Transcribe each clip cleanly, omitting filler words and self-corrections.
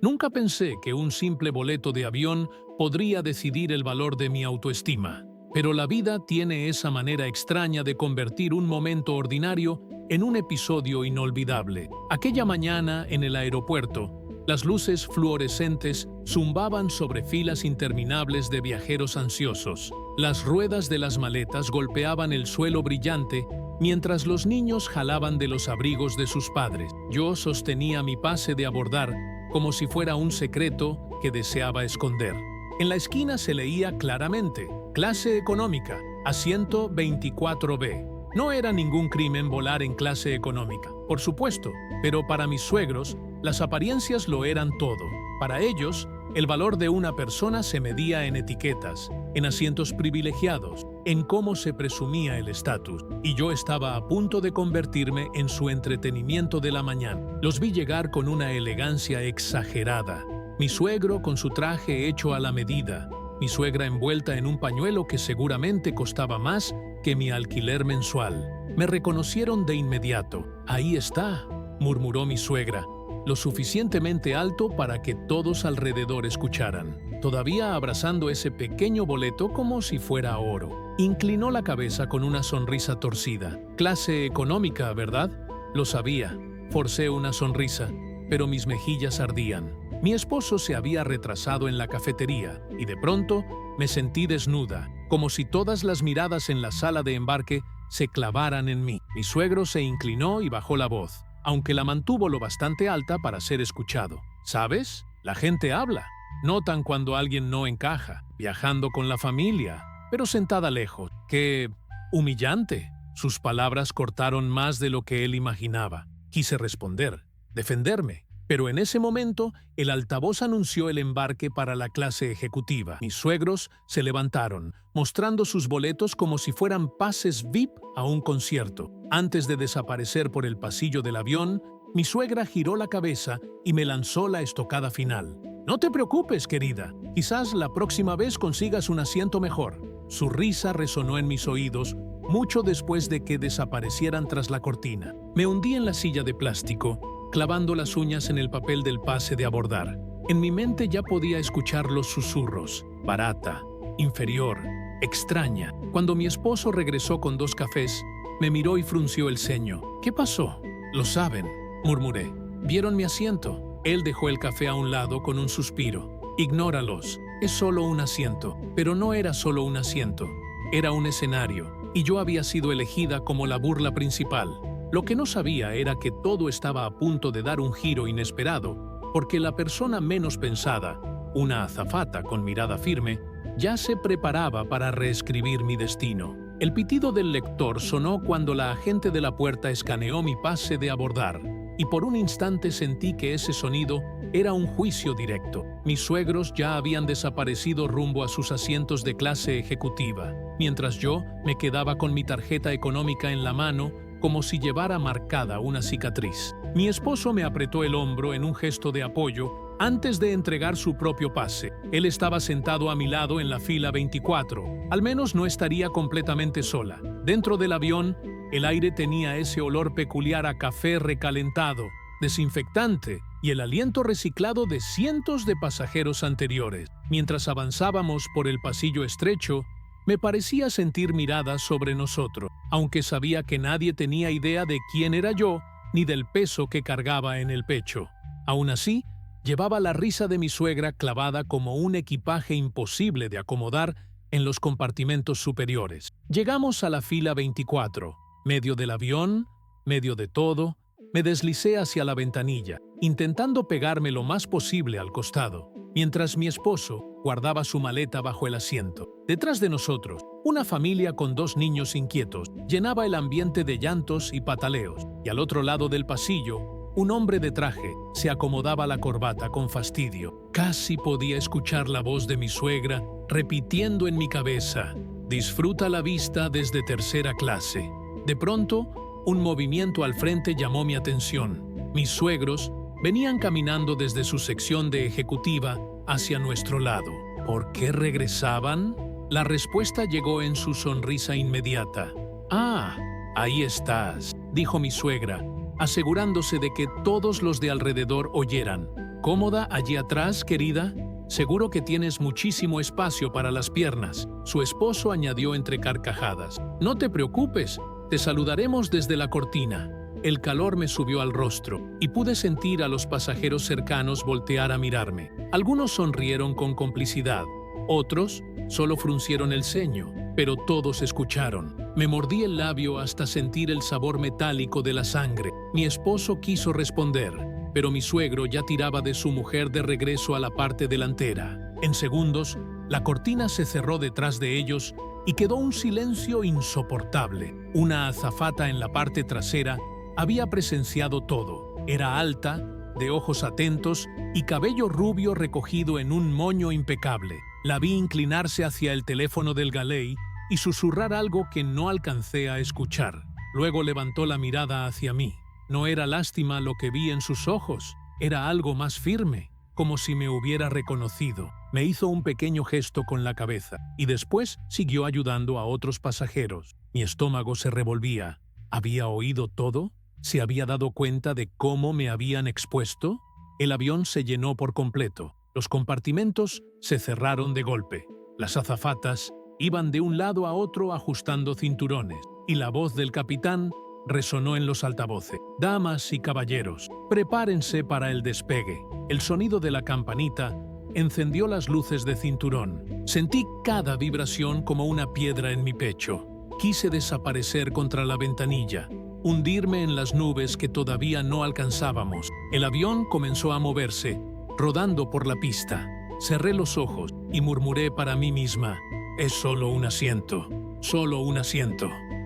Nunca pensé que un simple boleto de avión podría decidir el valor de mi autoestima. Pero la vida tiene esa manera extraña de convertir un momento ordinario en un episodio inolvidable. Aquella mañana en el aeropuerto, las luces fluorescentes zumbaban sobre filas interminables de viajeros ansiosos. Las ruedas de las maletas golpeaban el suelo brillante mientras los niños jalaban de los abrigos de sus padres. Yo sostenía mi pase de abordar como si fuera un secreto que deseaba esconder. En la esquina se leía claramente: clase económica, asiento 24B. No era ningún crimen volar en clase económica, por supuesto, pero para mis suegros, las apariencias lo eran todo. Para ellos, el valor de una persona se medía en etiquetas, en asientos privilegiados, en cómo se presumía el estatus, y yo estaba a punto de convertirme en su entretenimiento de la mañana. Los vi llegar con una elegancia exagerada. Mi suegro con su traje hecho a la medida, mi suegra envuelta en un pañuelo que seguramente costaba más que mi alquiler mensual. Me reconocieron de inmediato. «Ahí está», murmuró mi suegra, lo suficientemente alto para que todos alrededor escucharan, todavía abrazando ese pequeño boleto como si fuera oro. Inclinó la cabeza con una sonrisa torcida. «Clase económica, ¿verdad?» Lo sabía. Forcé una sonrisa, pero mis mejillas ardían. Mi esposo se había retrasado en la cafetería y de pronto me sentí desnuda, como si todas las miradas en la sala de embarque se clavaran en mí. Mi suegro se inclinó y bajó la voz, aunque la mantuvo lo bastante alta para ser escuchado. «¿Sabes? La gente habla. Notan cuando alguien no encaja, viajando con la familia, pero sentada lejos. ¡Qué humillante!». Sus palabras cortaron más de lo que él imaginaba. Quise responder, defenderme. Pero en ese momento, el altavoz anunció el embarque para la clase ejecutiva. Mis suegros se levantaron, mostrando sus boletos como si fueran pases VIP a un concierto. Antes de desaparecer por el pasillo del avión, mi suegra giró la cabeza y me lanzó la estocada final. «No te preocupes, querida. Quizás la próxima vez consigas un asiento mejor». Su risa resonó en mis oídos mucho después de que desaparecieran tras la cortina. Me hundí en la silla de plástico, clavando las uñas en el papel del pase de abordar. En mi mente ya podía escuchar los susurros: barata, inferior, extraña. Cuando mi esposo regresó con 2 cafés, me miró y frunció el ceño. «¿Qué pasó?» «Lo saben», murmuré. «Vieron mi asiento». Él dejó el café a un lado con un suspiro. «Ignóralos. Es solo un asiento». Pero no era solo un asiento. Era un escenario, y yo había sido elegida como la burla principal. Lo que no sabía era que todo estaba a punto de dar un giro inesperado, porque la persona menos pensada, una azafata con mirada firme, ya se preparaba para reescribir mi destino. El pitido del lector sonó cuando la agente de la puerta escaneó mi pase de abordar, y por un instante sentí que ese sonido era un juicio directo. Mis suegros ya habían desaparecido rumbo a sus asientos de clase ejecutiva, mientras yo me quedaba con mi tarjeta económica en la mano, como si llevara marcada una cicatriz. Mi esposo me apretó el hombro en un gesto de apoyo antes de entregar su propio pase. Él estaba sentado a mi lado en la fila 24. Al menos no estaría completamente sola. Dentro del avión, el aire tenía ese olor peculiar a café recalentado, desinfectante y el aliento reciclado de cientos de pasajeros anteriores. Mientras avanzábamos por el pasillo estrecho, me parecía sentir miradas sobre nosotros, aunque sabía que nadie tenía idea de quién era yo ni del peso que cargaba en el pecho. Aún así, llevaba la risa de mi suegra clavada como un equipaje imposible de acomodar en los compartimentos superiores. Llegamos a la fila 24, medio del avión, medio de todo. Me deslicé hacia la ventanilla, intentando pegarme lo más posible al costado, mientras mi esposo guardaba su maleta bajo el asiento. Detrás de nosotros, una familia con 2 niños inquietos llenaba el ambiente de llantos y pataleos, y al otro lado del pasillo, un hombre de traje se acomodaba la corbata con fastidio. Casi podía escuchar la voz de mi suegra repitiendo en mi cabeza: «Disfruta la vista desde tercera clase». De pronto, un movimiento al frente llamó mi atención. Mis suegros venían caminando desde su sección de ejecutiva hacia nuestro lado. ¿Por qué regresaban? La respuesta llegó en su sonrisa inmediata. «Ah, ahí estás», dijo mi suegra, asegurándose de que todos los de alrededor oyeran. ¿Cómoda allí atrás, querida? Seguro que tienes muchísimo espacio para las piernas, su esposo añadió entre carcajadas. No te preocupes, te saludaremos desde la cortina. El calor me subió al rostro y pude sentir a los pasajeros cercanos voltear a mirarme. Algunos sonrieron con complicidad, otros solo fruncieron el ceño, pero todos escucharon. Me mordí el labio hasta sentir el sabor metálico de la sangre. Mi esposo quiso responder, pero mi suegro ya tiraba de su mujer de regreso a la parte delantera. En segundos, la cortina se cerró detrás de ellos y quedó un silencio insoportable. Una azafata en la parte trasera había presenciado todo. Era alta, de ojos atentos y cabello rubio recogido en un moño impecable. La vi inclinarse hacia el teléfono del galey y susurrar algo que no alcancé a escuchar. Luego levantó la mirada hacia mí. No era lástima lo que vi en sus ojos, era algo más firme, como si me hubiera reconocido. Me hizo un pequeño gesto con la cabeza y después siguió ayudando a otros pasajeros. Mi estómago se revolvía. ¿Había oído todo? ¿Se había dado cuenta de cómo me habían expuesto? El avión se llenó por completo. Los compartimentos se cerraron de golpe. Las azafatas iban de un lado a otro ajustando cinturones y la voz del capitán resonó en los altavoces. Damas y caballeros, prepárense para el despegue. El sonido de la campanita encendió las luces de cinturón. Sentí cada vibración como una piedra en mi pecho. Quise desaparecer contra la ventanilla, hundirme en las nubes que todavía no alcanzábamos. El avión comenzó a moverse, rodando por la pista. Cerré los ojos y murmuré para mí misma, es solo un asiento,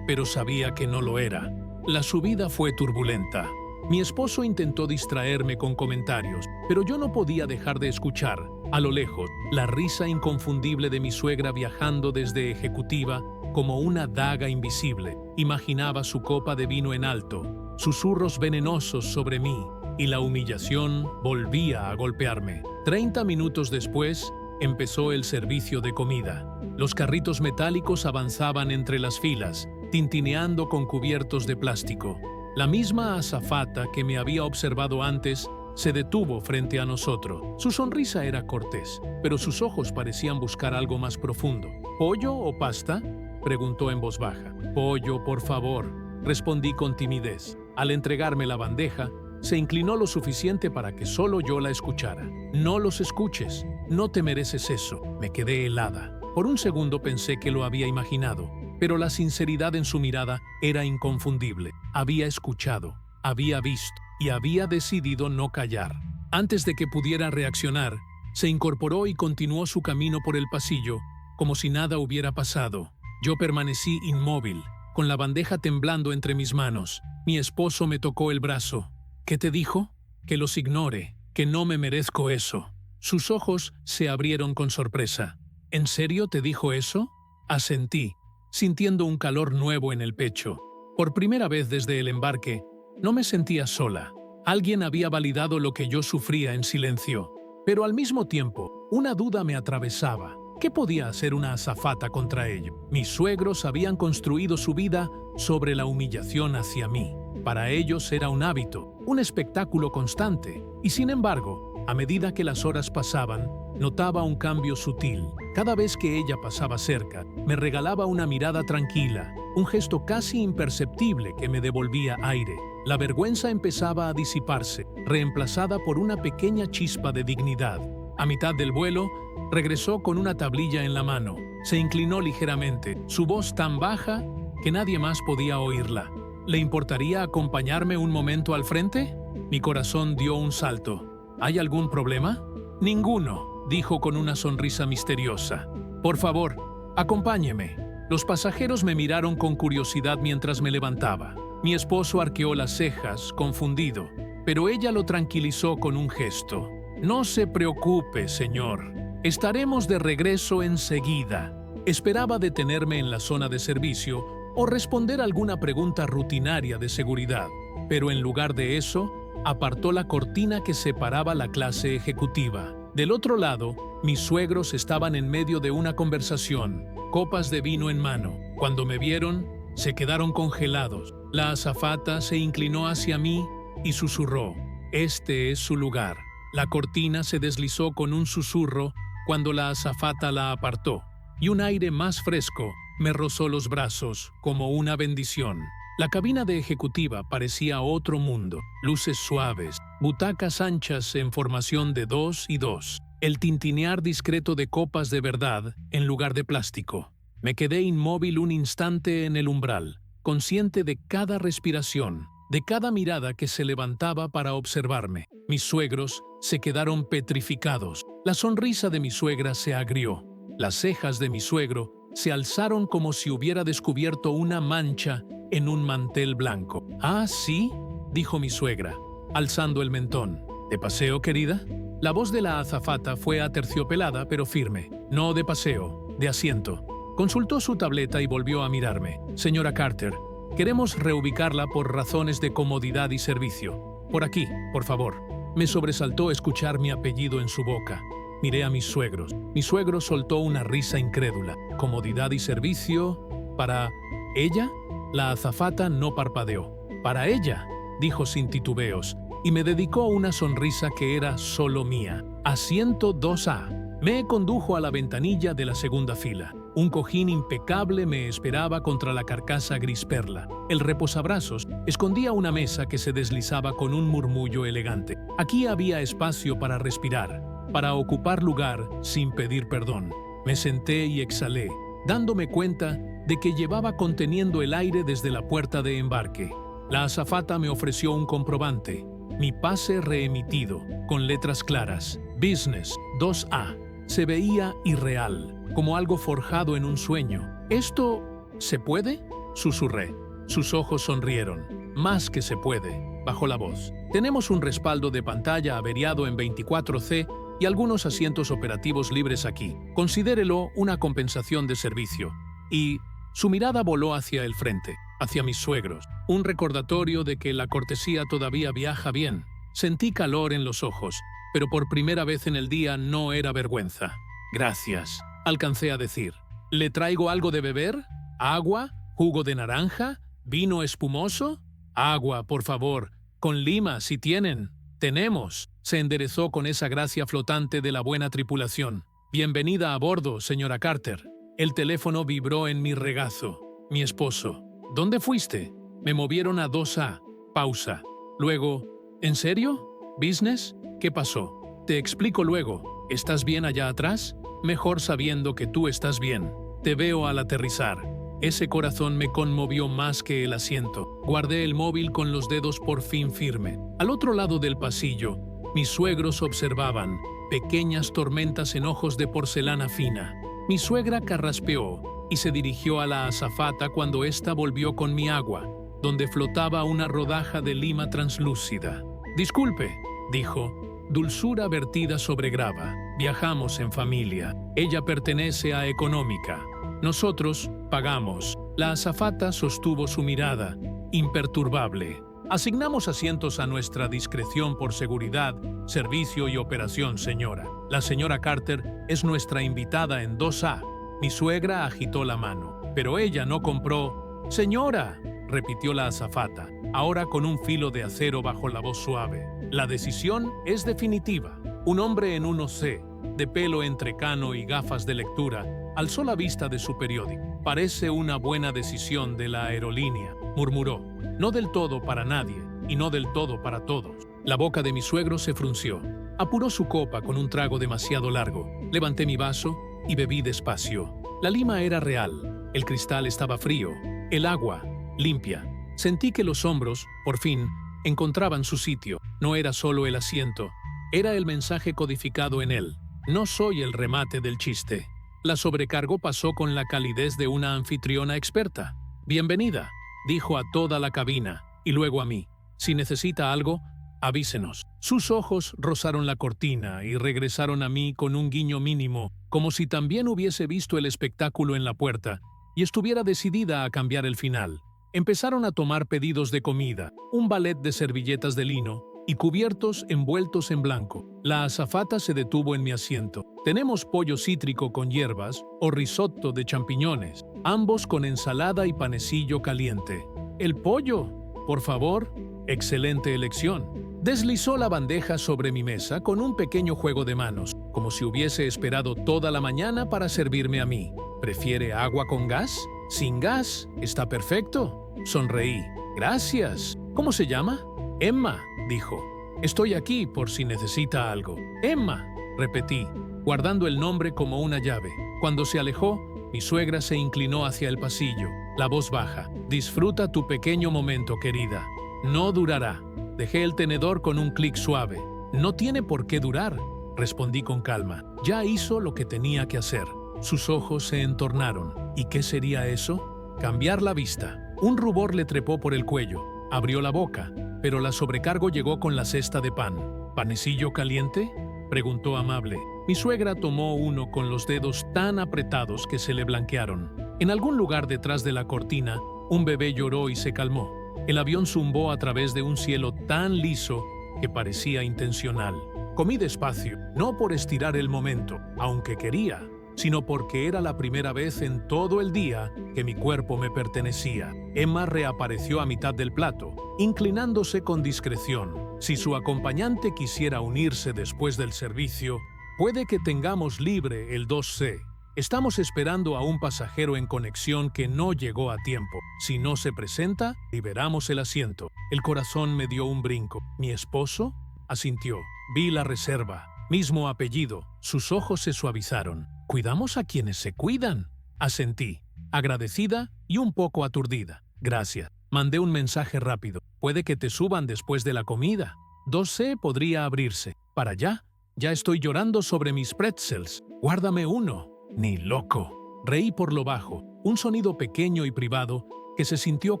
pero sabía que no lo era. La subida fue turbulenta. Mi esposo intentó distraerme con comentarios, pero yo no podía dejar de escuchar, a lo lejos, la risa inconfundible de mi suegra viajando desde ejecutiva como una daga invisible. Imaginaba su copa de vino en alto, susurros venenosos sobre mí, y la humillación volvía a golpearme. 30 minutos después, empezó el servicio de comida. Los carritos metálicos avanzaban entre las filas, tintineando con cubiertos de plástico. La misma azafata que me había observado antes se detuvo frente a nosotros. Su sonrisa era cortés, pero sus ojos parecían buscar algo más profundo. ¿Pollo o pasta?, preguntó en voz baja. «Pollo, por favor», respondí con timidez. Al entregarme la bandeja, se inclinó lo suficiente para que solo yo la escuchara. «No los escuches, no te mereces eso». Me quedé helada. Por un segundo pensé que lo había imaginado, pero la sinceridad en su mirada era inconfundible. Había escuchado, había visto y había decidido no callar. Antes de que pudiera reaccionar, se incorporó y continuó su camino por el pasillo, como si nada hubiera pasado. Yo permanecí inmóvil, con la bandeja temblando entre mis manos. Mi esposo me tocó el brazo. «¿Qué te dijo?» «Que los ignore, que no me merezco eso». Sus ojos se abrieron con sorpresa. «¿En serio te dijo eso?» Asentí, sintiendo un calor nuevo en el pecho. Por primera vez desde el embarque, no me sentía sola. Alguien había validado lo que yo sufría en silencio. Pero al mismo tiempo, una duda me atravesaba. ¿Qué podía hacer una azafata contra ello? Mis suegros habían construido su vida sobre la humillación hacia mí. Para ellos era un hábito, un espectáculo constante. Y sin embargo, a medida que las horas pasaban, notaba un cambio sutil. Cada vez que ella pasaba cerca, me regalaba una mirada tranquila, un gesto casi imperceptible que me devolvía aire. La vergüenza empezaba a disiparse, reemplazada por una pequeña chispa de dignidad. A mitad del vuelo, regresó con una tablilla en la mano. Se inclinó ligeramente, su voz tan baja que nadie más podía oírla. ¿Le importaría acompañarme un momento al frente? Mi corazón dio un salto. ¿Hay algún problema? Ninguno, dijo con una sonrisa misteriosa. Por favor, acompáñeme. Los pasajeros me miraron con curiosidad mientras me levantaba. Mi esposo arqueó las cejas, confundido, pero ella lo tranquilizó con un gesto. No se preocupe, señor. Estaremos de regreso enseguida. Esperaba detenerme en la zona de servicio o responder alguna pregunta rutinaria de seguridad, pero en lugar de eso, apartó la cortina que separaba la clase ejecutiva. Del otro lado, mis suegros estaban en medio de una conversación, copas de vino en mano. Cuando me vieron, se quedaron congelados. La azafata se inclinó hacia mí y susurró: «Este es su lugar». La cortina se deslizó con un susurro cuando la azafata la apartó, y un aire más fresco me rozó los brazos como una bendición. La cabina de ejecutiva parecía otro mundo, luces suaves, butacas anchas en formación de 2 y 2, el tintinear discreto de copas de verdad en lugar de plástico. Me quedé inmóvil un instante en el umbral, consciente de cada respiración, de cada mirada que se levantaba para observarme. Mis suegros se quedaron petrificados. La sonrisa de mi suegra se agrió. Las cejas de mi suegro se alzaron como si hubiera descubierto una mancha en un mantel blanco. «Ah, ¿sí?», dijo mi suegra, alzando el mentón. «¿De paseo, querida?». La voz de la azafata fue aterciopelada pero firme. «No de paseo, de asiento». Consultó su tableta y volvió a mirarme. «Señora Carter, queremos reubicarla por razones de comodidad y servicio. Por aquí, por favor». Me sobresaltó escuchar mi apellido en su boca. Miré a mis suegros. Mi suegro soltó una risa incrédula. «¿Comodidad y servicio? ¿Para ella?». La azafata no parpadeó. «Para ella», dijo sin titubeos, y me dedicó una sonrisa que era solo mía. «Asiento 2A». Me condujo a la ventanilla de la segunda fila. Un cojín impecable me esperaba contra la carcasa gris perla. El reposabrazos escondía una mesa que se deslizaba con un murmullo elegante. Aquí había espacio para respirar, para ocupar lugar sin pedir perdón. Me senté y exhalé, dándome cuenta de que llevaba conteniendo el aire desde la puerta de embarque. La azafata me ofreció un comprobante, mi pase reemitido, con letras claras, Business 2A. Se veía irreal, como algo forjado en un sueño. «¿Esto se puede?», susurré. Sus ojos sonrieron. «Más que se puede», bajó la voz. «Tenemos un respaldo de pantalla averiado en 24C y algunos asientos operativos libres aquí. Considérelo una compensación de servicio». Y su mirada voló hacia el frente, hacia mis suegros. Un recordatorio de que la cortesía todavía viaja bien. Sentí calor en los ojos, pero por primera vez en el día no era vergüenza. «Gracias», alcancé a decir. «¿Le traigo algo de beber? ¿Agua? ¿Jugo de naranja? ¿Vino espumoso?». «Agua, por favor. Con lima, si tienen». «Tenemos», se enderezó con esa gracia flotante de la buena tripulación. «Bienvenida a bordo, señora Carter». El teléfono vibró en mi regazo. Mi esposo. «¿Dónde fuiste?». «Me movieron a 2A». Pausa. Luego, «¿En serio? ¿Business? ¿Qué pasó?». «Te explico luego. ¿Estás bien allá atrás?». «Mejor sabiendo que tú estás bien. Te veo al aterrizar». Ese corazón me conmovió más que el asiento. Guardé el móvil con los dedos por fin firme. Al otro lado del pasillo, mis suegros observaban pequeñas tormentas en ojos de porcelana fina. Mi suegra carraspeó y se dirigió a la azafata cuando ésta volvió con mi agua, donde flotaba una rodaja de lima translúcida. «Disculpe», dijo, dulzura vertida sobre grava. «Viajamos en familia. Ella pertenece a Económica. Nosotros pagamos». La azafata sostuvo su mirada, imperturbable. «Asignamos asientos a nuestra discreción por seguridad, servicio y operación, señora. La señora Carter es nuestra invitada en 2A». Mi suegra agitó la mano, pero ella no compró. «Señora», repitió la azafata, ahora con un filo de acero bajo la voz suave. «La decisión es definitiva». Un hombre en 1C, de pelo entrecano y gafas de lectura, alzó la vista de su periódico. «Parece una buena decisión de la aerolínea», murmuró. «No del todo para nadie, y no del todo para todos». La boca de mi suegro se frunció. Apuró su copa con un trago demasiado largo. Levanté mi vaso y bebí despacio. La lima era real. El cristal estaba frío. El agua, limpia. Sentí que los hombros, por fin, encontraban su sitio. No era solo el asiento. Era el mensaje codificado en él. No soy el remate del chiste. La sobrecargo pasó con la calidez de una anfitriona experta. «Bienvenida», dijo a toda la cabina, y luego a mí. «Si necesita algo, avísenos». Sus ojos rozaron la cortina y regresaron a mí con un guiño mínimo, como si también hubiese visto el espectáculo en la puerta y estuviera decidida a cambiar el final. Empezaron a tomar pedidos de comida, un ballet de servilletas de lino y cubiertos envueltos en blanco. La azafata se detuvo en mi asiento. «Tenemos pollo cítrico con hierbas o risotto de champiñones, ambos con ensalada y panecillo caliente». «El pollo, por favor». «Excelente elección». Deslizó la bandeja sobre mi mesa con un pequeño juego de manos, como si hubiese esperado toda la mañana para servirme a mí. ¿Prefiere agua con gas? ¿Sin gas? Está perfecto. Sonreí. Gracias. ¿Cómo se llama? Emma, dijo. Estoy aquí por si necesita algo. Emma, repetí, guardando el nombre como una llave. Cuando se alejó, mi suegra se inclinó hacia el pasillo, la voz baja. Disfruta tu pequeño momento, querida. No durará. Dejé el tenedor con un clic suave. No tiene por qué durar, respondí con calma. Ya hizo lo que tenía que hacer. Sus ojos se entornaron. ¿Y qué sería eso? Cambiar la vista. Un rubor le trepó por el cuello. Abrió la boca, pero la sobrecargo llegó con la cesta de pan. ¿Panecillo caliente?, preguntó amable. Mi suegra tomó uno con los dedos tan apretados que se le blanquearon. En algún lugar detrás de la cortina, un bebé lloró y se calmó. El avión zumbó a través de un cielo tan liso que parecía intencional. Comí despacio, no por estirar el momento, aunque quería, sino porque era la primera vez en todo el día que mi cuerpo me pertenecía. Emma reapareció a mitad del plato, inclinándose con discreción. Si su acompañante quisiera unirse después del servicio, puede que tengamos libre el 2C. Estamos esperando a un pasajero en conexión que no llegó a tiempo. Si no se presenta, liberamos el asiento. El corazón me dio un brinco. ¿Mi esposo? Asintió. Vi la reserva. Mismo apellido. Sus ojos se suavizaron. «Cuidamos a quienes se cuidan», asentí, agradecida y un poco aturdida. «Gracias». Mandé un mensaje rápido. «Puede que te suban después de la comida. 2C podría abrirse. ¿Para allá? Ya estoy llorando sobre mis pretzels. Guárdame uno». «Ni loco». Reí por lo bajo, un sonido pequeño y privado que se sintió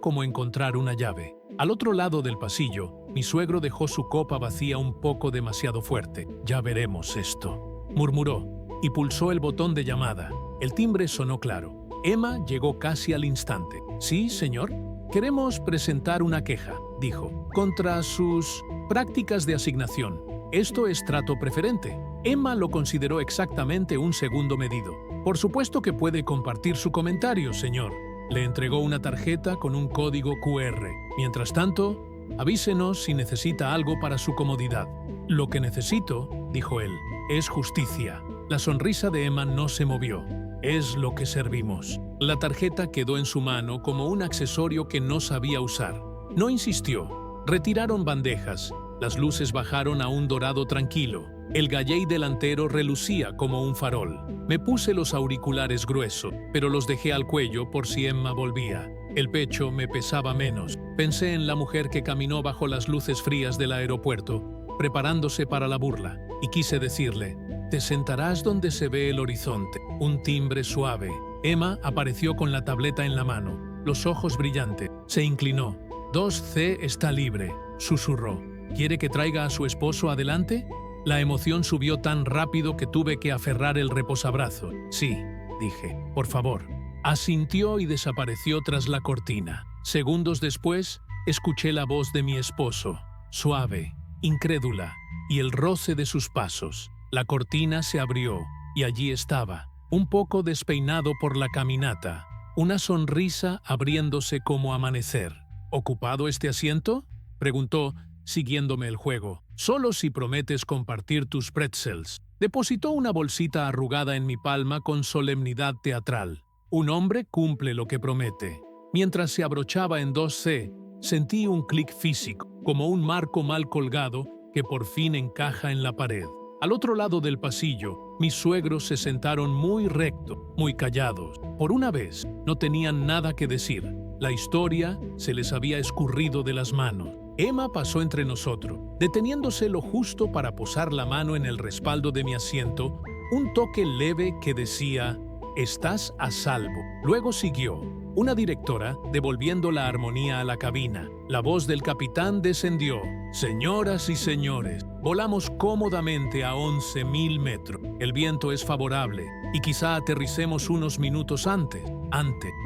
como encontrar una llave. Al otro lado del pasillo, mi suegro dejó su copa vacía un poco demasiado fuerte. «Ya veremos esto», murmuró, y pulsó el botón de llamada. El timbre sonó claro. Emma llegó casi al instante. «Sí, señor. Queremos presentar una queja», dijo, «contra sus prácticas de asignación. Esto es trato preferente». Emma lo consideró exactamente un segundo medido. «Por supuesto que puede compartir su comentario, señor». Le entregó una tarjeta con un código QR. «Mientras tanto, avísenos si necesita algo para su comodidad». «Lo que necesito», dijo él, «es justicia». La sonrisa de Emma no se movió. «Es lo que servimos». La tarjeta quedó en su mano como un accesorio que no sabía usar. No insistió. Retiraron bandejas. Las luces bajaron a un dorado tranquilo. El galley delantero relucía como un farol. Me puse los auriculares gruesos, pero los dejé al cuello por si Emma volvía. El pecho me pesaba menos. Pensé en la mujer que caminó bajo las luces frías del aeropuerto, preparándose para la burla, y quise decirle: «Te sentarás donde se ve el horizonte». Un timbre suave. Emma apareció con la tableta en la mano, los ojos brillantes. Se inclinó. «2C está libre», susurró. «¿Quiere que traiga a su esposo adelante?» La emoción subió tan rápido que tuve que aferrar el reposabrazo. «Sí», dije, «por favor». Asintió y desapareció tras la cortina. Segundos después, escuché la voz de mi esposo, suave, incrédula, y el roce de sus pasos. La cortina se abrió, y allí estaba, un poco despeinado por la caminata, una sonrisa abriéndose como amanecer. «¿Ocupado este asiento?», preguntó, siguiéndome el juego. «Solo si prometes compartir tus pretzels». Depositó una bolsita arrugada en mi palma con solemnidad teatral. Un hombre cumple lo que promete. Mientras se abrochaba en 2C, sentí un clic físico, como un marco mal colgado que por fin encaja en la pared. Al otro lado del pasillo, mis suegros se sentaron muy recto, muy callados. Por una vez, no tenían nada que decir. La historia se les había escurrido de las manos. Emma pasó entre nosotros, deteniéndose lo justo para posar la mano en el respaldo de mi asiento, un toque leve que decía: «Estás a salvo». Luego siguió una directora devolviendo la armonía a la cabina. La voz del capitán descendió: «Señoras y señores, volamos cómodamente a 11.000 metros. El viento es favorable y quizá aterricemos unos minutos antes».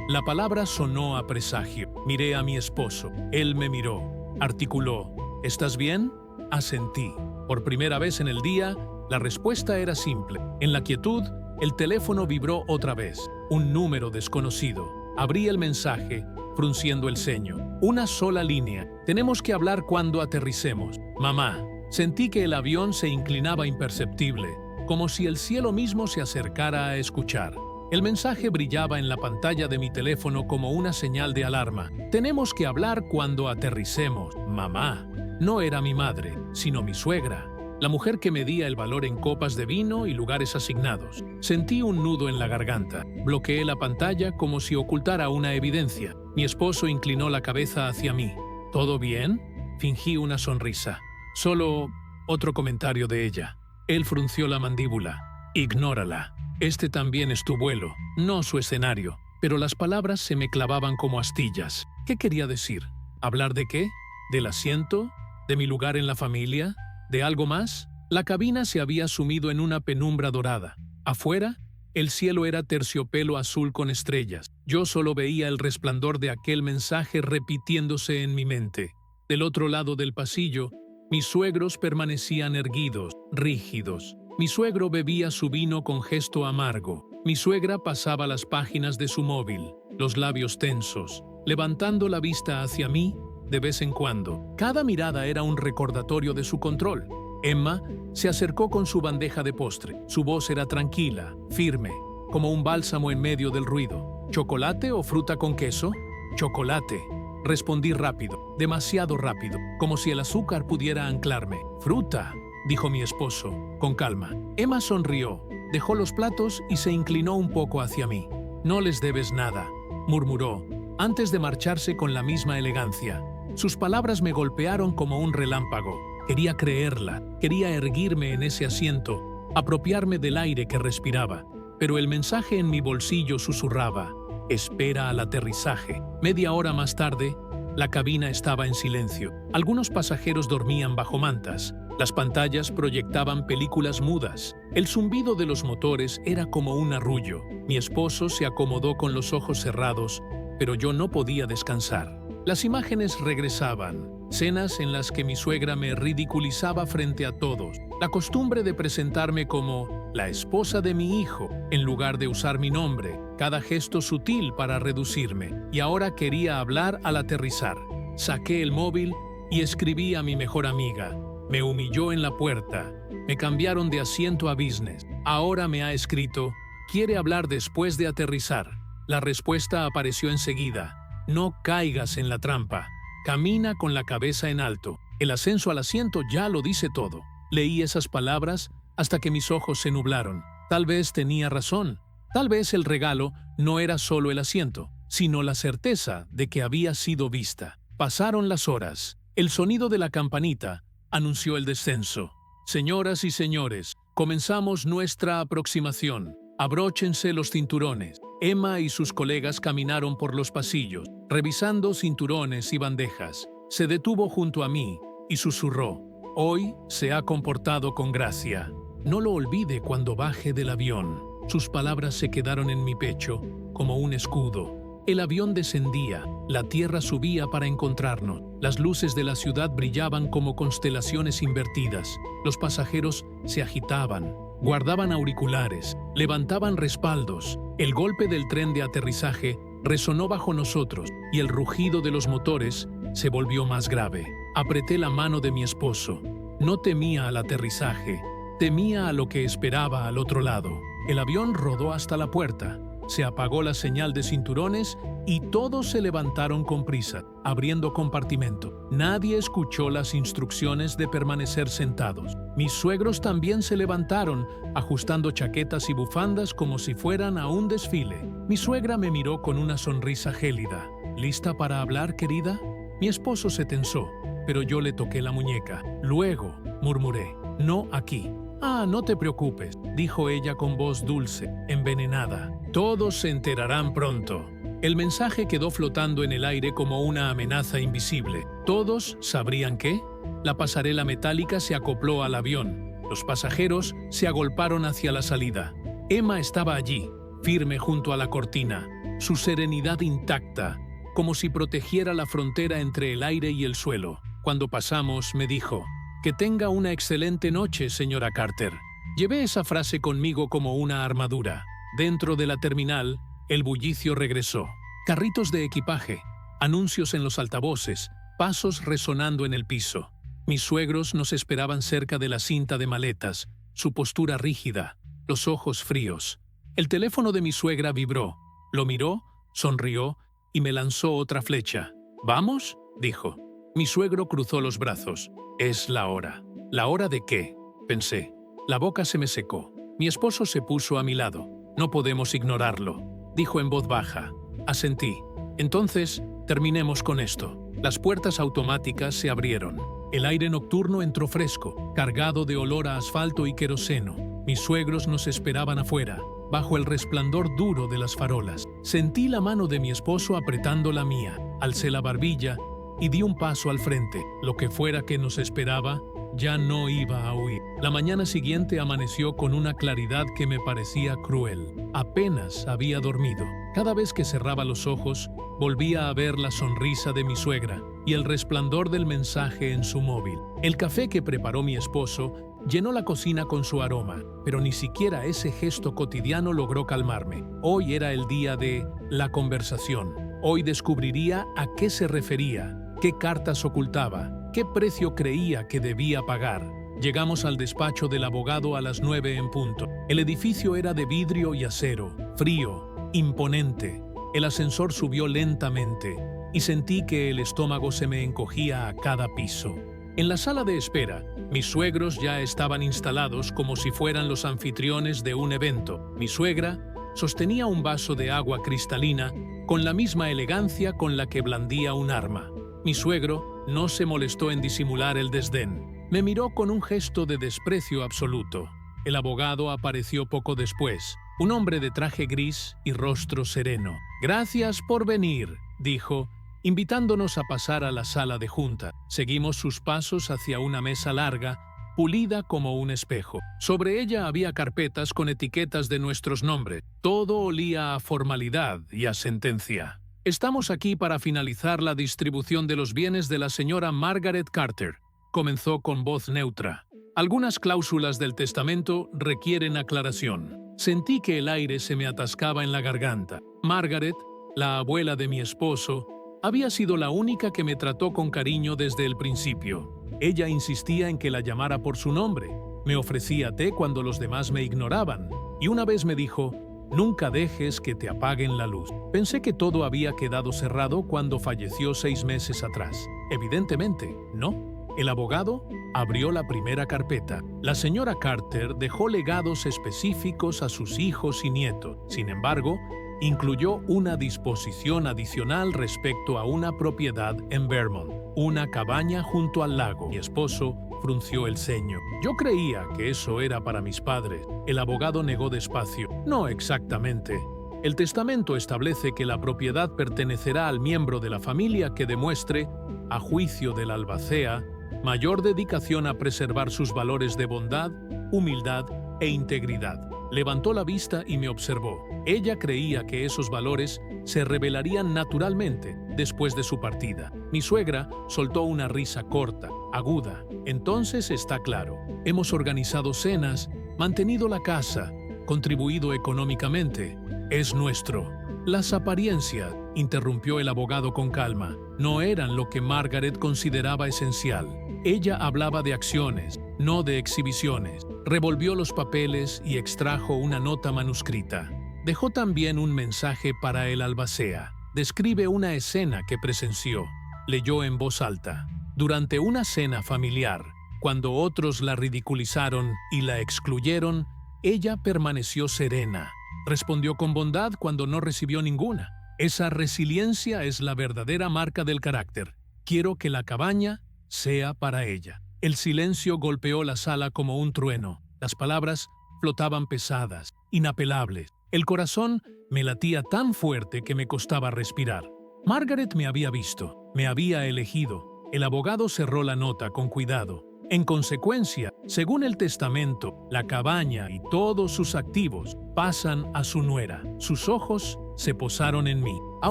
La palabra sonó a presagio. Miré a mi esposo. Él me miró. Articuló: «¿Estás bien?». Asentí. Por primera vez en el día, la respuesta era simple. En la quietud, el teléfono vibró otra vez. Un número desconocido. Abrí el mensaje frunciendo el ceño. Una sola línea. Tenemos que hablar cuando aterricemos. Mamá. Sentí que el avión se inclinaba imperceptible, como si el cielo mismo se acercara a escuchar. El mensaje brillaba en la pantalla de mi teléfono como una señal de alarma. Tenemos que hablar cuando aterricemos. Mamá. No era mi madre, sino mi suegra, la mujer que medía el valor en copas de vino y lugares asignados. Sentí un nudo en la garganta. Bloqueé la pantalla como si ocultara una evidencia. Mi esposo inclinó la cabeza hacia mí. ¿Todo bien? Fingí una sonrisa. Solo otro comentario de ella. Él frunció la mandíbula. Ignórala. Este también es tu vuelo, no su escenario. Pero las palabras se me clavaban como astillas. ¿Qué quería decir? ¿Hablar de qué? ¿Del asiento? ¿De mi lugar en la familia? ¿De algo más? La cabina se había sumido en una penumbra dorada. Afuera, el cielo era terciopelo azul con estrellas. Yo solo veía el resplandor de aquel mensaje repitiéndose en mi mente. Del otro lado del pasillo, mis suegros permanecían erguidos, rígidos. Mi suegro bebía su vino con gesto amargo. Mi suegra pasaba las páginas de su móvil, los labios tensos, levantando la vista hacia mí de vez en cuando. Cada mirada era un recordatorio de su control. Emma se acercó con su bandeja de postre. Su voz era tranquila, firme, como un bálsamo en medio del ruido. ¿Chocolate o fruta con queso? Chocolate. Respondí rápido, demasiado rápido, como si el azúcar pudiera anclarme. Fruta, dijo mi esposo, con calma. Emma sonrió, dejó los platos y se inclinó un poco hacia mí. No les debes nada, murmuró, antes de marcharse con la misma elegancia. Sus palabras me golpearon como un relámpago. Quería creerla, quería erguirme en ese asiento, apropiarme del aire que respiraba. Pero el mensaje en mi bolsillo susurraba: espera al aterrizaje. Media hora más tarde, la cabina estaba en silencio. Algunos pasajeros dormían bajo mantas. Las pantallas proyectaban películas mudas. El zumbido de los motores era como un arrullo. Mi esposo se acomodó con los ojos cerrados, pero yo no podía descansar. Las imágenes regresaban, escenas en las que mi suegra me ridiculizaba frente a todos. La costumbre de presentarme como la esposa de mi hijo, en lugar de usar mi nombre, cada gesto sutil para reducirme. Y ahora quería hablar al aterrizar. Saqué el móvil y escribí a mi mejor amiga. Me humilló en la puerta. Me cambiaron de asiento a business. Ahora me ha escrito, quiere hablar después de aterrizar. La respuesta apareció enseguida. No caigas en la trampa. Camina con la cabeza en alto. El ascenso al asiento ya lo dice todo. Leí esas palabras hasta que mis ojos se nublaron. Tal vez tenía razón. Tal vez el regalo no era solo el asiento, sino la certeza de que había sido vista. Pasaron las horas. El sonido de la campanita anunció el descenso. Señoras y señores, comenzamos nuestra aproximación. Abróchense los cinturones. Emma y sus colegas caminaron por los pasillos, revisando cinturones y bandejas. Se detuvo junto a mí y susurró: hoy se ha comportado con gracia. No lo olvide cuando baje del avión. Sus palabras se quedaron en mi pecho como un escudo. El avión descendía, la tierra subía para encontrarnos. Las luces de la ciudad brillaban como constelaciones invertidas. Los pasajeros se agitaban, guardaban auriculares, levantaban respaldos. El golpe del tren de aterrizaje resonó bajo nosotros y el rugido de los motores se volvió más grave. Apreté la mano de mi esposo. No temía al aterrizaje, temía a lo que esperaba al otro lado. El avión rodó hasta la puerta. Se apagó la señal de cinturones y todos se levantaron con prisa, abriendo compartimento. Nadie escuchó las instrucciones de permanecer sentados. Mis suegros también se levantaron, ajustando chaquetas y bufandas como si fueran a un desfile. Mi suegra me miró con una sonrisa gélida. ¿Lista para hablar, querida? Mi esposo se tensó, pero yo le toqué la muñeca. Luego, murmuré, no aquí. Ah, no te preocupes, dijo ella con voz dulce, envenenada. Todos se enterarán pronto. El mensaje quedó flotando en el aire como una amenaza invisible. ¿Todos sabrían qué? La pasarela metálica se acopló al avión. Los pasajeros se agolparon hacia la salida. Emma estaba allí, firme junto a la cortina, su serenidad intacta, como si protegiera la frontera entre el aire y el suelo. Cuando pasamos, me dijo: que tenga una excelente noche, señora Carter. Llevé esa frase conmigo como una armadura. Dentro de la terminal, el bullicio regresó. Carritos de equipaje, anuncios en los altavoces, pasos resonando en el piso. Mis suegros nos esperaban cerca de la cinta de maletas, su postura rígida, los ojos fríos. El teléfono de mi suegra vibró. Lo miró, sonrió y me lanzó otra flecha. «¿Vamos?», dijo. Mi suegro cruzó los brazos. «Es la hora». «¿La hora de qué?», pensé. La boca se me secó. Mi esposo se puso a mi lado. «No podemos ignorarlo», dijo en voz baja. Asentí. «Entonces, terminemos con esto». Las puertas automáticas se abrieron. El aire nocturno entró fresco, cargado de olor a asfalto y queroseno. Mis suegros nos esperaban afuera, bajo el resplandor duro de las farolas. Sentí la mano de mi esposo apretando la mía, alcé la barbilla y di un paso al frente. Lo que fuera que nos esperaba, ya no iba a huir. La mañana siguiente amaneció con una claridad que me parecía cruel. Apenas había dormido. Cada vez que cerraba los ojos, volvía a ver la sonrisa de mi suegra y el resplandor del mensaje en su móvil. El café que preparó mi esposo llenó la cocina con su aroma, pero ni siquiera ese gesto cotidiano logró calmarme. Hoy era el día de la conversación. Hoy descubriría a qué se refería, qué cartas ocultaba, qué precio creía que debía pagar. Llegamos al despacho del abogado a las 9 en punto. El edificio era de vidrio y acero, frío, imponente. El ascensor subió lentamente y sentí que el estómago se me encogía a cada piso. En la sala de espera, mis suegros ya estaban instalados como si fueran los anfitriones de un evento. Mi suegra sostenía un vaso de agua cristalina con la misma elegancia con la que blandía un arma. Mi suegro no se molestó en disimular el desdén. Me miró con un gesto de desprecio absoluto. El abogado apareció poco después, un hombre de traje gris y rostro sereno. «Gracias por venir», dijo, invitándonos a pasar a la sala de junta. Seguimos sus pasos hacia una mesa larga, pulida como un espejo. Sobre ella había carpetas con etiquetas de nuestros nombres. Todo olía a formalidad y a sentencia. «Estamos aquí para finalizar la distribución de los bienes de la señora Margaret Carter», comenzó con voz neutra. «Algunas cláusulas del testamento requieren aclaración». Sentí que el aire se me atascaba en la garganta. Margaret, la abuela de mi esposo, había sido la única que me trató con cariño desde el principio. Ella insistía en que la llamara por su nombre. Me ofrecía té cuando los demás me ignoraban. Y una vez me dijo: «Nunca dejes que te apaguen la luz». Pensé que todo había quedado cerrado cuando falleció 6 meses atrás. Evidentemente, no. El abogado abrió la primera carpeta. La señora Carter dejó legados específicos a sus hijos y nietos. Sin embargo, incluyó una disposición adicional respecto a una propiedad en Vermont, una cabaña junto al lago. Mi esposo frunció el ceño. «Yo creía que eso era para mis padres». El abogado negó despacio. «No exactamente. El testamento establece que la propiedad pertenecerá al miembro de la familia que demuestre, a juicio del albacea, mayor dedicación a preservar sus valores de bondad, humildad e integridad». Levantó la vista y me observó. Ella creía que esos valores se revelarían naturalmente después de su partida. Mi suegra soltó una risa corta, aguda. «Entonces está claro. Hemos organizado cenas, mantenido la casa, contribuido económicamente. Es nuestro». «Las apariencias», interrumpió el abogado con calma, «no eran lo que Margaret consideraba esencial. Ella hablaba de acciones, no de exhibiciones». Revolvió los papeles y extrajo una nota manuscrita. Dejó también un mensaje para el albacea. Describe una escena que presenció. Leyó en voz alta. «Durante una cena familiar, cuando otros la ridiculizaron y la excluyeron, ella permaneció serena. Respondió con bondad cuando no recibió ninguna. Esa resiliencia es la verdadera marca del carácter. Quiero que la cabaña sea para ella». El silencio golpeó la sala como un trueno. Las palabras flotaban pesadas, inapelables. El corazón me latía tan fuerte que me costaba respirar. Margaret me había visto, me había elegido. El abogado cerró la nota con cuidado. En consecuencia, según el testamento, la cabaña y todos sus activos pasan a su nuera. Sus ojos se posaron en mí. «A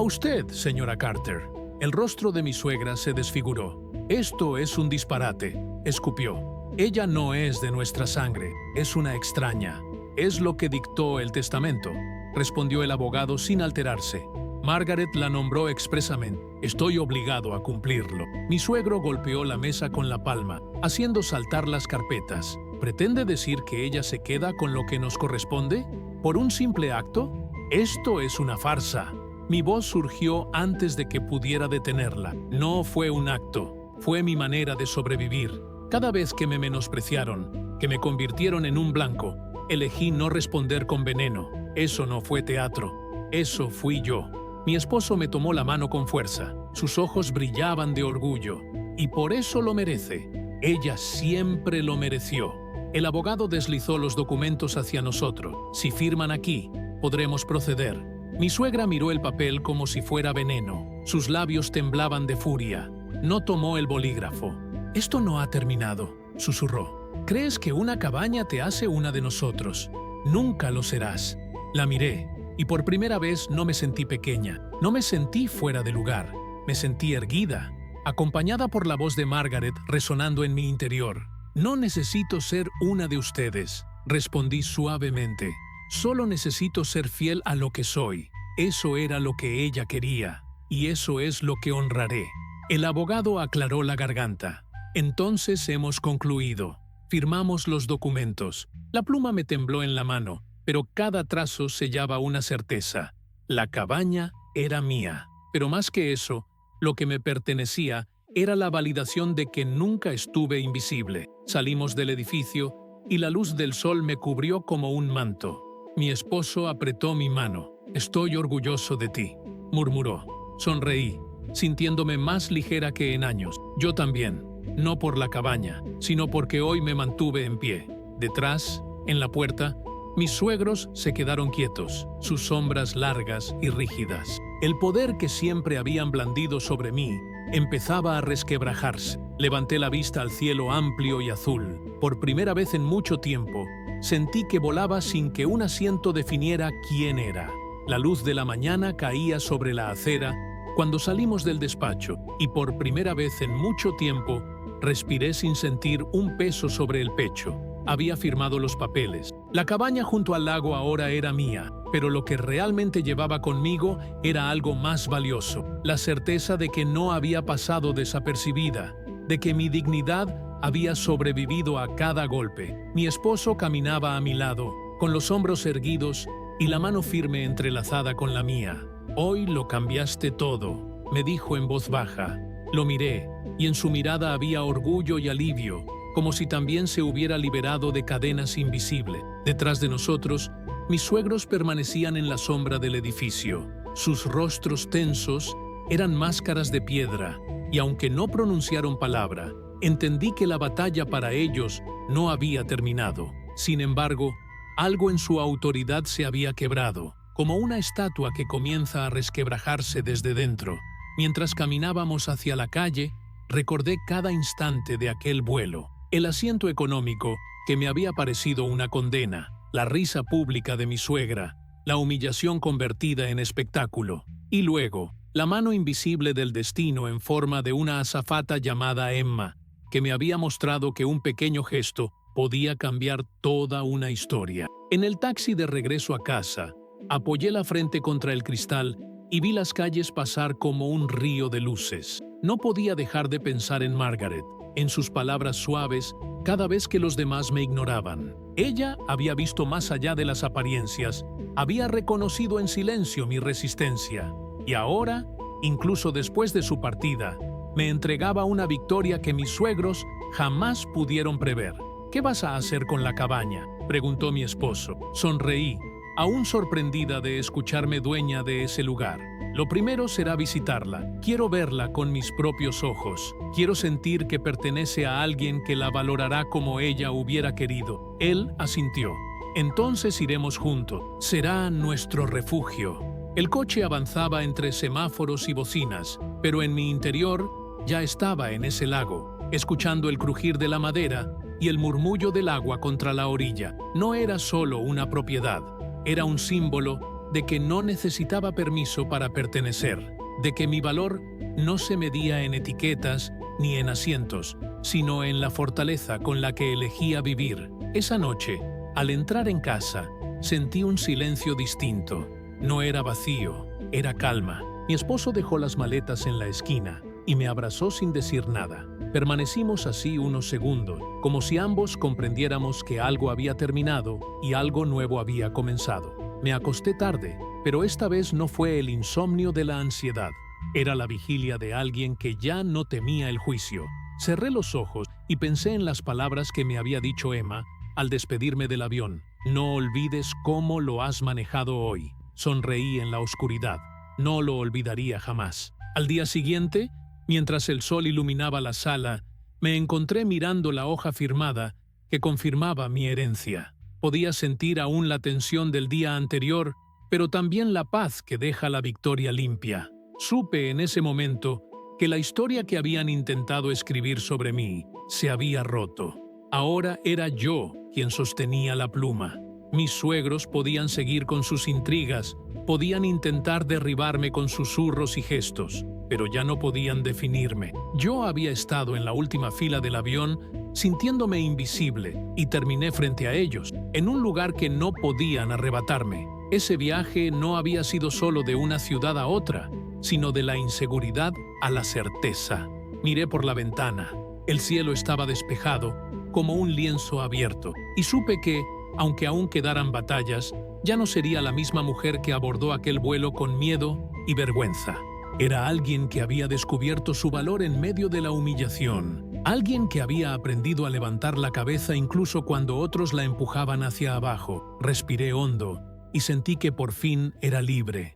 usted, señora Carter». El rostro de mi suegra se desfiguró. «Esto es un disparate», escupió. «Ella no es de nuestra sangre, es una extraña». «Es lo que dictó el testamento», respondió el abogado sin alterarse. Margaret la nombró expresamente. Estoy obligado a cumplirlo. Mi suegro golpeó la mesa con la palma, haciendo saltar las carpetas. ¿Pretende decir que ella se queda con lo que nos corresponde? ¿Por un simple acto? Esto es una farsa. Mi voz surgió antes de que pudiera detenerla. No fue un acto, fue mi manera de sobrevivir. Cada vez que me menospreciaron, que me convirtieron en un blanco, elegí no responder con veneno. Eso no fue teatro, eso fui yo. Mi esposo me tomó la mano con fuerza. Sus ojos brillaban de orgullo. Y por eso lo merece. Ella siempre lo mereció. El abogado deslizó los documentos hacia nosotros. Si firman aquí, podremos proceder. Mi suegra miró el papel como si fuera veneno. Sus labios temblaban de furia. No tomó el bolígrafo. «Esto no ha terminado», susurró. «¿Crees que una cabaña te hace una de nosotros? Nunca lo serás». La miré. Y por primera vez no me sentí pequeña, no me sentí fuera de lugar, me sentí erguida, acompañada por la voz de Margaret resonando en mi interior. «No necesito ser una de ustedes», respondí suavemente. «Solo necesito ser fiel a lo que soy». Eso era lo que ella quería, y eso es lo que honraré. El abogado aclaró la garganta. «Entonces hemos concluido. Firmamos los documentos». La pluma me tembló en la mano, pero cada trazo sellaba una certeza. La cabaña era mía. Pero más que eso, lo que me pertenecía era la validación de que nunca estuve invisible. Salimos del edificio y la luz del sol me cubrió como un manto. Mi esposo apretó mi mano. «Estoy orgulloso de ti», murmuró. Sonreí, sintiéndome más ligera que en años. Yo también, no por la cabaña, sino porque hoy me mantuve en pie. Detrás, en la puerta, mis suegros se quedaron quietos, sus sombras largas y rígidas. El poder que siempre habían blandido sobre mí empezaba a resquebrajarse. Levanté la vista al cielo amplio y azul. Por primera vez en mucho tiempo, sentí que volaba sin que un asiento definiera quién era. La luz de la mañana caía sobre la acera cuando salimos del despacho y por primera vez en mucho tiempo respiré sin sentir un peso sobre el pecho. Había firmado los papeles. La cabaña junto al lago ahora era mía, pero lo que realmente llevaba conmigo era algo más valioso. La certeza de que no había pasado desapercibida, de que mi dignidad había sobrevivido a cada golpe. Mi esposo caminaba a mi lado, con los hombros erguidos y la mano firme entrelazada con la mía. «Hoy lo cambiaste todo», me dijo en voz baja. Lo miré, y en su mirada había orgullo y alivio, como si también se hubiera liberado de cadenas invisibles. Detrás de nosotros, mis suegros permanecían en la sombra del edificio. Sus rostros tensos eran máscaras de piedra, y aunque no pronunciaron palabra, entendí que la batalla para ellos no había terminado. Sin embargo, algo en su autoridad se había quebrado, como una estatua que comienza a resquebrajarse desde dentro. Mientras caminábamos hacia la calle, recordé cada instante de aquel vuelo. El asiento económico, que me había parecido una condena, la risa pública de mi suegra, la humillación convertida en espectáculo, y luego, la mano invisible del destino en forma de una azafata llamada Emma, que me había mostrado que un pequeño gesto podía cambiar toda una historia. En el taxi de regreso a casa, apoyé la frente contra el cristal y vi las calles pasar como un río de luces. No podía dejar de pensar en Margaret, en sus palabras suaves cada vez que los demás me ignoraban. Ella había visto más allá de las apariencias, había reconocido en silencio mi resistencia, y ahora, incluso después de su partida, me entregaba una victoria que mis suegros jamás pudieron prever. «¿Qué vas a hacer con la cabaña?», preguntó mi esposo. Sonreí, aún sorprendida de escucharme dueña de ese lugar. «Lo primero será visitarla. Quiero verla con mis propios ojos. Quiero sentir que pertenece a alguien que la valorará como ella hubiera querido». Él asintió. «Entonces iremos juntos. Será nuestro refugio». El coche avanzaba entre semáforos y bocinas, pero en mi interior ya estaba en ese lago, escuchando el crujir de la madera y el murmullo del agua contra la orilla. No era solo una propiedad, era un símbolo de que no necesitaba permiso para pertenecer, de que mi valor no se medía en etiquetas ni en asientos, sino en la fortaleza con la que elegía vivir. Esa noche, al entrar en casa, sentí un silencio distinto. No era vacío, era calma. Mi esposo dejó las maletas en la esquina y me abrazó sin decir nada. Permanecimos así unos segundos, como si ambos comprendiéramos que algo había terminado y algo nuevo había comenzado. Me acosté tarde, pero esta vez no fue el insomnio de la ansiedad. Era la vigilia de alguien que ya no temía el juicio. Cerré los ojos y pensé en las palabras que me había dicho Emma al despedirme del avión. No olvides cómo lo has manejado hoy. Sonreí en la oscuridad. No lo olvidaría jamás. Al día siguiente, mientras el sol iluminaba la sala, me encontré mirando la hoja firmada que confirmaba mi herencia. Podía sentir aún la tensión del día anterior, pero también la paz que deja la victoria limpia. Supe en ese momento que la historia que habían intentado escribir sobre mí se había roto. Ahora era yo quien sostenía la pluma. Mis suegros podían seguir con sus intrigas, podían intentar derribarme con susurros y gestos, pero ya no podían definirme. Yo había estado en la última fila del avión, sintiéndome invisible, y terminé frente a ellos, en un lugar que no podían arrebatarme. Ese viaje no había sido solo de una ciudad a otra, sino de la inseguridad a la certeza. Miré por la ventana. El cielo estaba despejado, como un lienzo abierto, y supe que, aunque aún quedaran batallas, ya no sería la misma mujer que abordó aquel vuelo con miedo y vergüenza. Era alguien que había descubierto su valor en medio de la humillación, alguien que había aprendido a levantar la cabeza incluso cuando otros la empujaban hacia abajo. Respiré hondo y sentí que por fin era libre.